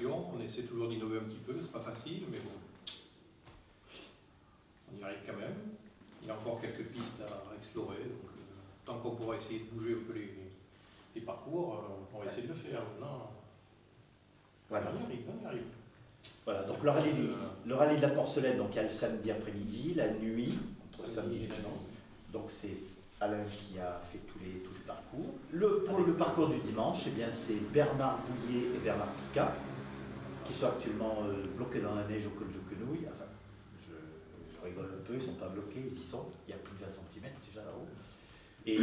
On essaie toujours d'innover un petit peu, c'est pas facile, mais bon, on y arrive quand même. Il y a encore quelques pistes à explorer, donc tant qu'on pourra essayer de bouger un peu les parcours, on va essayer de le faire. Maintenant, voilà. On y arrive. Voilà, donc le rallye de la Porcelaine, donc il y a le samedi après-midi, la nuit, entre samedi et dimanche. Donc c'est Alain qui a fait tous les parcours. Pour le parcours du dimanche, eh bien c'est Bernard Bouillet et Bernard Picard qui sont actuellement bloqués dans la neige au col de Quenouille. Enfin, je rigole un peu, ils ne sont pas bloqués, ils y sont. Il y a plus de 20 cm déjà là-haut. Et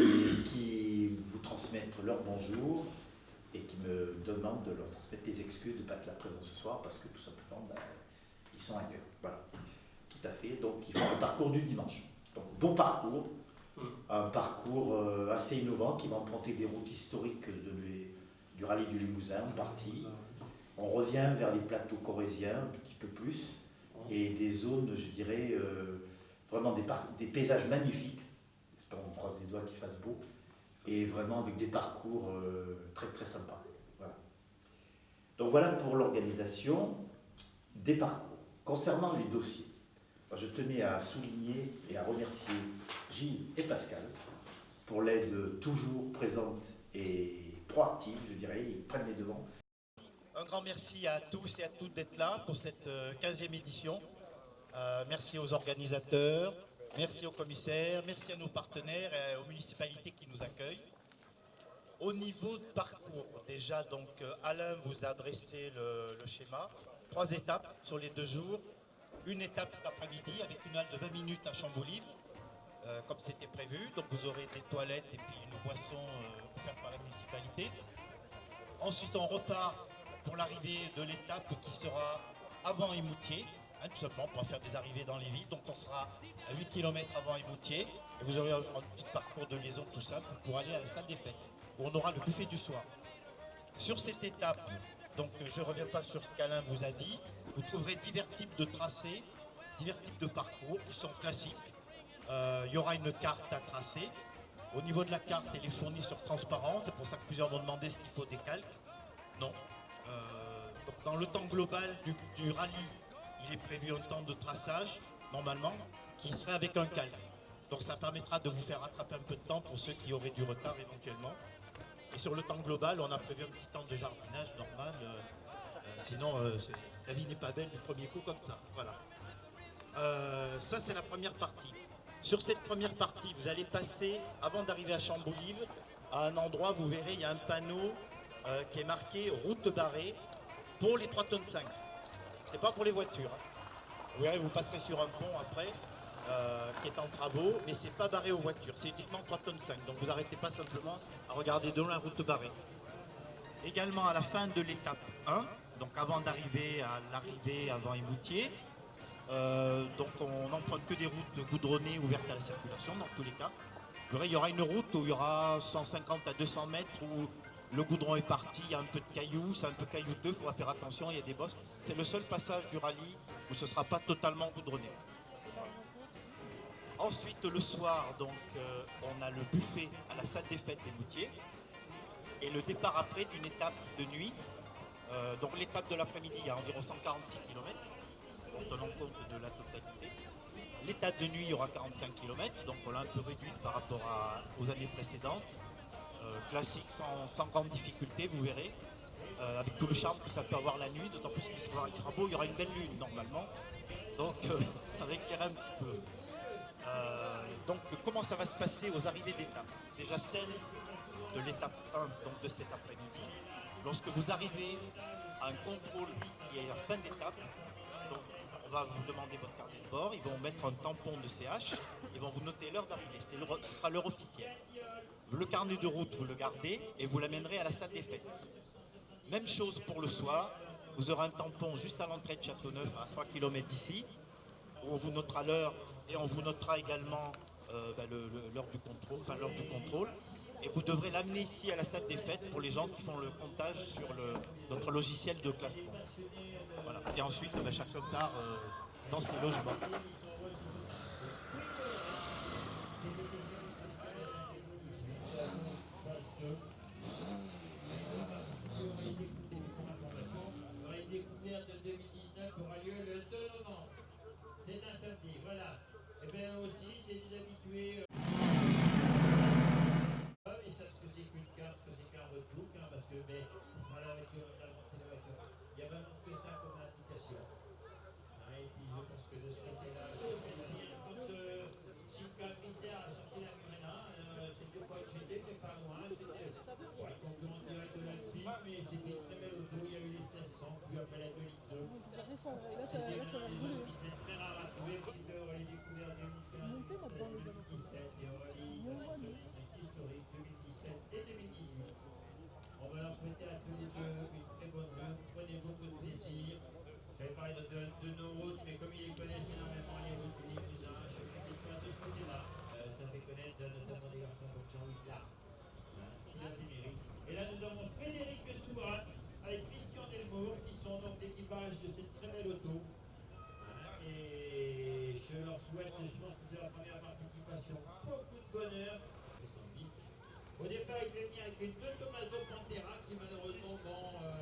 qui vous transmettent leur bonjour et qui me demandent de leur transmettre les excuses de ne pas être là présent ce soir parce que tout simplement, ils sont ailleurs. Voilà, tout à fait. Donc ils font le parcours du dimanche. Donc bon parcours, un parcours assez innovant qui va emprunter des routes historiques du rallye du Limousin en partie. On revient vers les plateaux corréziens un petit peu plus et des zones, je dirais, vraiment des paysages magnifiques. J'espère qu'on croise les doigts qu'il fasse beau et vraiment avec des parcours très très sympas. Voilà. Donc voilà pour l'organisation des parcours. Concernant les dossiers, je tenais à souligner et à remercier Gilles et Pascal pour l'aide toujours présente et proactive, je dirais, ils prennent les devants. Un grand merci à tous et à toutes d'être là pour cette 15e édition. Merci aux organisateurs, merci aux commissaires, merci à nos partenaires et aux municipalités qui nous accueillent. Au niveau de parcours, déjà, donc Alain vous a dressé le schéma. 3 étapes sur les 2 jours. Une étape cet après-midi avec une halte de 20 minutes à Chamboulive, comme c'était prévu. Donc vous aurez des toilettes et puis une boisson offerte par la municipalité. Ensuite, on repart pour l'arrivée de l'étape qui sera avant Émoutier, tout simplement pour faire des arrivées dans les villes. Donc on sera à 8 km avant Émoutier et vous aurez un petit parcours de liaison tout simple pour aller à la salle des fêtes où on aura le buffet du soir. Sur cette étape, donc je ne reviens pas sur ce qu'Alain vous a dit, vous trouverez divers types de tracés, divers types de parcours qui sont classiques. Il y aura une carte à tracer. Au niveau de la carte, elle est fournie sur transparence, c'est pour ça que plusieurs m'ont demandé ce qu'il faut des calques. Non. Donc dans le temps global du rallye, il est prévu un temps de traçage, normalement, qui serait avec un calque. Donc ça permettra de vous faire rattraper un peu de temps pour ceux qui auraient du retard éventuellement. Et sur le temps global, on a prévu un petit temps de jardinage normal. Sinon, la vie n'est pas belle du premier coup comme ça. Voilà. Ça, c'est la première partie. Sur cette première partie, vous allez passer, avant d'arriver à Chamboulive, à un endroit, vous verrez, il y a un panneau qui est marqué « Route barrée » pour les 3,5 tonnes. C'est pas pour les voitures. Vous verrez, vous passerez sur un pont après, qui est en travaux, mais c'est pas barré aux voitures, c'est uniquement 3,5 tonnes. Donc vous n'arrêtez pas simplement à regarder de loin la route barrée. Également à la fin de l'étape 1, donc avant d'arriver à l'arrivée avant Émoutier, donc on n'emprunte que des routes goudronnées ouvertes à la circulation dans tous les cas. Il y aura une route où il y aura 150 à 200 mètres où le goudron est parti, il y a un peu de cailloux, c'est un peu caillouteux, il faudra faire attention, il y a des bosses. C'est le seul passage du rallye où ce ne sera pas totalement goudronné. Ensuite, le soir, donc, on a le buffet à la salle des fêtes des Moutiers. Et le départ après d'une étape de nuit. Donc l'étape de l'après-midi, il y a environ 146 km, en tenant compte de la totalité. L'étape de nuit, il y aura 45 km, donc on l'a un peu réduite par rapport aux années précédentes. Classique, sans grande difficulté, vous verrez. Avec tout le charme que ça peut avoir la nuit, d'autant plus qu'il fera beau, il y aura une belle lune normalement. Donc ça requiert un petit peu. Donc comment ça va se passer aux arrivées d'étape? Déjà celle de l'étape 1, donc de cet après-midi. Lorsque vous arrivez à un contrôle qui est en fin d'étape, donc on va vous demander votre carnet de bord, ils vont mettre un tampon de CH, ils vont vous noter l'heure d'arrivée, ce sera l'heure officielle. Le carnet de route, vous le gardez et vous l'amènerez à la salle des fêtes. Même chose pour le soir, vous aurez un tampon juste à l'entrée de Châteauneuf, à 3 km d'ici, où on vous notera l'heure et on vous notera également l'heure du contrôle. Et vous devrez l'amener ici à la salle des fêtes pour les gens qui font le comptage sur notre logiciel de classement. Voilà. Et ensuite, chacun part dans ses logements. De 2019 aura lieu le 2 novembre. C'est un samedi, voilà. Et bien aussi, c'est des habitués. Ils savent ce que c'est qu'une carte, ce que c'est qu'un retour, parce que voilà, avec il y a vraiment que ça comme indication. Et puis je pense que de ce côté-là, c'est rien. Quand si le cas militaire a sorti la Murena, c'était pas GT, mais pas loin. C'était concurrent direct de l'Alpi, mais c'était très belle auto. Il y a eu les 1600, puis après la 2 litres 2. C'était très rare à trouver, parce que les découvertes 2015, 2017, et historique 2017 et 2018. On va leur souhaiter à tous les deux une très bonne route. Prenez beaucoup de plaisir. J'avais parlé de nos routes, mais comme ils les connaissent énormément, les routes du Limousin, je fais des points de ce côté-là. Ça fait connaître notamment des garçons comme Jean-Louis Clark, qui a des mérites. Et là, nous avons Frédéric Sourat avec Christian Delmour, qui sont donc l'équipage de cette très belle auto. Et je leur souhaite, je pense que c'est la première participation, beaucoup de bonheur. Au départ, il devait venir avec une deux Tommaso Pantera qui malheureusement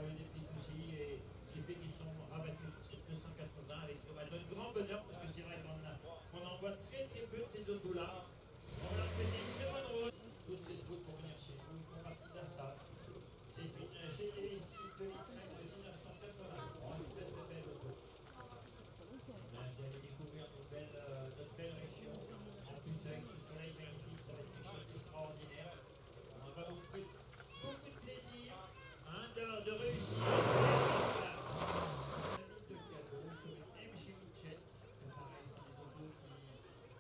eu des petits soucis et ce qui fait qu'ils sont rabattus sur cette 280 avec Tommaso. Un grand bonheur parce que c'est vrai qu'on en voit très très peu de ces autos-là. On va leur souhaiter une très bonne route. Toutes ces routes pour venir chez vous, ils font partie de ça. C'est une GT6 de 5 de 1983, une très très belle auto. Vous allez découvrir notre belle région. En plus avec ce soleil magnifique, ça va être quelque chose d'extraordinaire. On va vous faire beaucoup de plaisir de réussir. La liste de cadeaux sur une MG Mitchell.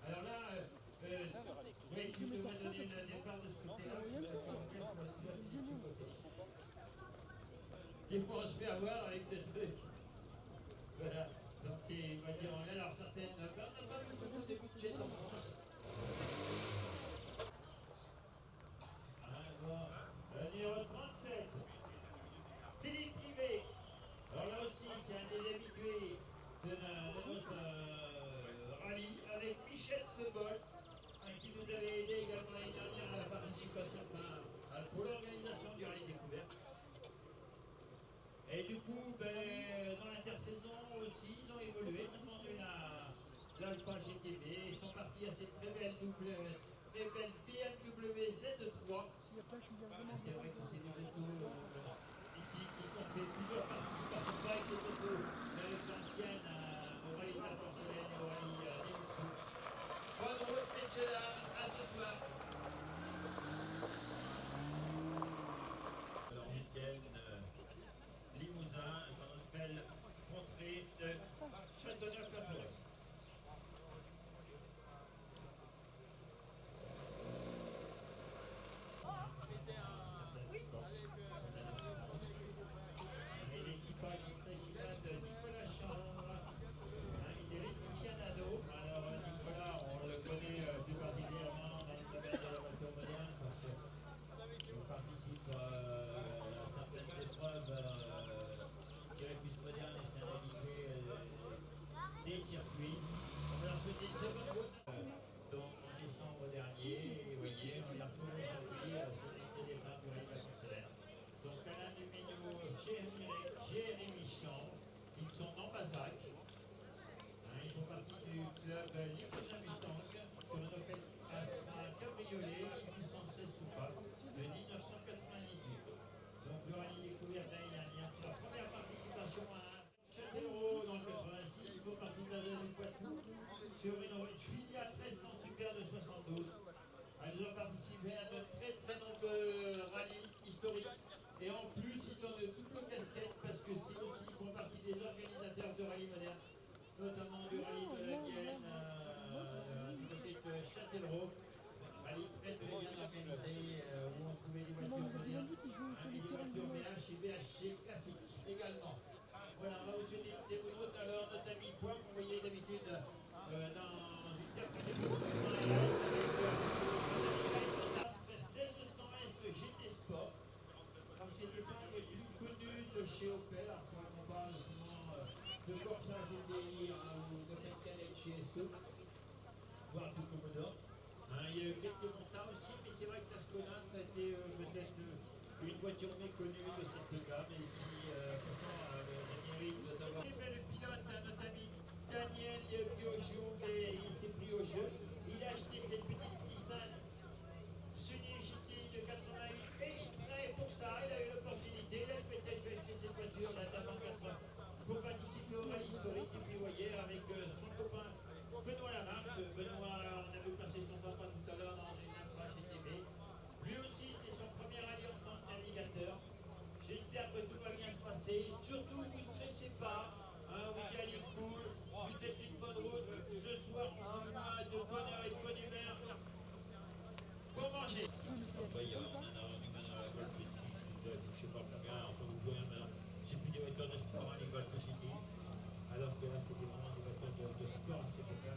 Alors là, oui, tu devrais donner le départ de ce côté-là. Des fois, on se fait avoir avec ce truc. Voilà. Donc, il va dire, alors certaines. On n'a pas beaucoup de Mitchell en France. Numéro 37, Philippe Privé. Alors là aussi, c'est un des habitués de notre rallye avec Michel Sebol, qui nous avait aidé également l'année dernière à la participation, pour l'organisation du rallye découverte. Et du coup, dans l'intersaison aussi, ils ont évolué. Maintenant, on a l'Alpha GTB. Ils sont partis à cette très belle BMW Z3. C'est vrai que c'est des autos mythiques qui ont fait plusieurs participations, pas avec cette auto, mais avec l'ancienne au rallye de la Porcelaine et au rallye des Moussous. Bonne route, messieurs, à ce soir. Alors, week-end, Limousin, dans notre belle contrée de Châteauneuf-la-Forêt. Et l'équipage, il s'agit là de Nicolas Chambre, sur une filiale 1300 super de 72. Elles ont participé à de très très nombreux rallyes historiques. Et en plus, ils ont de double casquette parce que c'est aussi, ils font partie des organisateurs de rallye moderne, notamment du rallye de la Vienne, du côté de Châtellerault. Rallye très très bien organisé, où on trouvait des voitures modernes, et des voitures VH et VHC classiques également. Voilà, on va vous souhaiter une des bonnes routes. Alors, notre ami Poivre, vous voyez d'habitude dans une carte de GT Sport. Comme c'était pas les plus connus de chez Opel, alors qu'on parle souvent de Corsa GTI ou de Pescanet chez SE, voire du Commodore. Il y a eu quelques montants aussi, mais c'est vrai que la Skoda ça a été peut-être une voiture méconnue de cette gamme, et qui pourtant le mérite d'avoir. Le pilote, notre ami Daniel Biogio, il s'est pris au jeu. Il a acheté cette petite Nissan Sunny GT de 88 exprès pour ça. Il a eu l'opportunité, il a peut-être acheté cette voiture là d'avant 80 pour participer au rallye historique. Et puis vous voyez, avec son copain Benoît Lamarche. Benoît, on a vu passer son papa tout à l'heure dans une approche GTB. Lui aussi, c'est son premier rallye en tant que navigateur. J'espère que tout va bien se passer. Surtout, vous ne stressez pas. Vous y allez cool. Vous faites une bonne route. Ce soir, de bonheur et de bonne humeur. Pour manger. Oui, on en a eu maintenant la Golf 6, je ne sais pas combien, enfin vous pouvez maintenant. C'est plus des voitures de sport, les Golf City. Alors que là, c'était vraiment des voitures de sport à cette époque-là.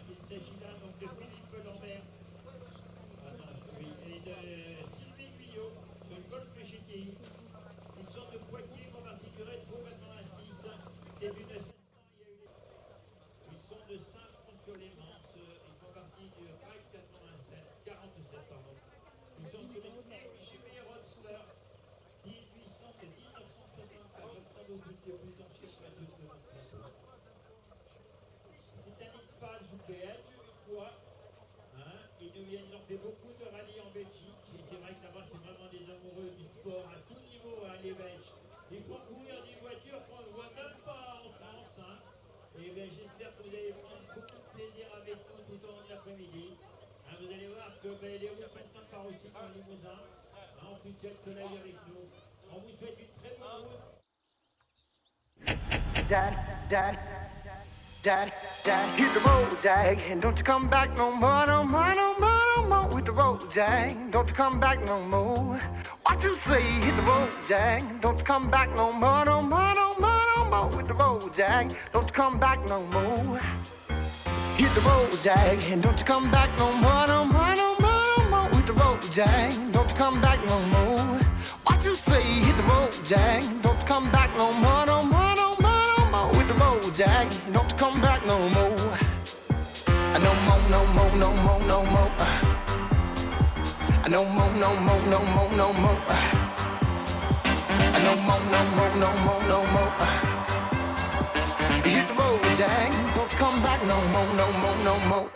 Il s'agit là donc de Philippe Lambert. Oui, et de Sylvie Guyot, de Golf GTI. Ils sont de Poitiers, Montmartre-Figueret, Pro 86. Début de 700, il y a eu des... Ils sont de Saint-Front-sur-les-Manses. Ils font partie du RAC 47, pardon. Ils sont sur une Super Roadster 1974. Sans doute le plus ancien sur de c'est un Iqbal Zoubedj, je crois. Ils ont fait beaucoup de rallyes en Belgique. Et c'est vrai que là-bas, c'est vraiment des amoureux du sport à tout niveau, les Belges. Ils font courir des voitures qu'on ne voit même pas en France. Et bien, j'espère que vous allez prendre beaucoup de plaisir avec nous tout au long de l'après-midi. Vous allez voir que les routes sont sympas aussi dans le Limousin. En plus, il y a le soleil avec nous. On vous souhaite une très bonne route. Dad, hit the road, Jack, and don't you come back no more, no more, no more, no more. Hit the road, Jack, don't you come back no more. What you say? Hit the road, Jack, don't you come back no more, no more, no more, no more. Hit the road, Jack, don't you come back no more. Hit the road, Jack, and don't you come back no more, no more, no more, no more. Hit the road, Jack, don't you come back no more. What you say? Hit the road, Jack, don't you come back no more, no more, no more. With the road, Jack, don't come back no more. No more, no more, no more, no more. No more, no more, no more, no more. No more, no more, no more, no more. Hit the road, Jack, don't come back no more, no more, no more.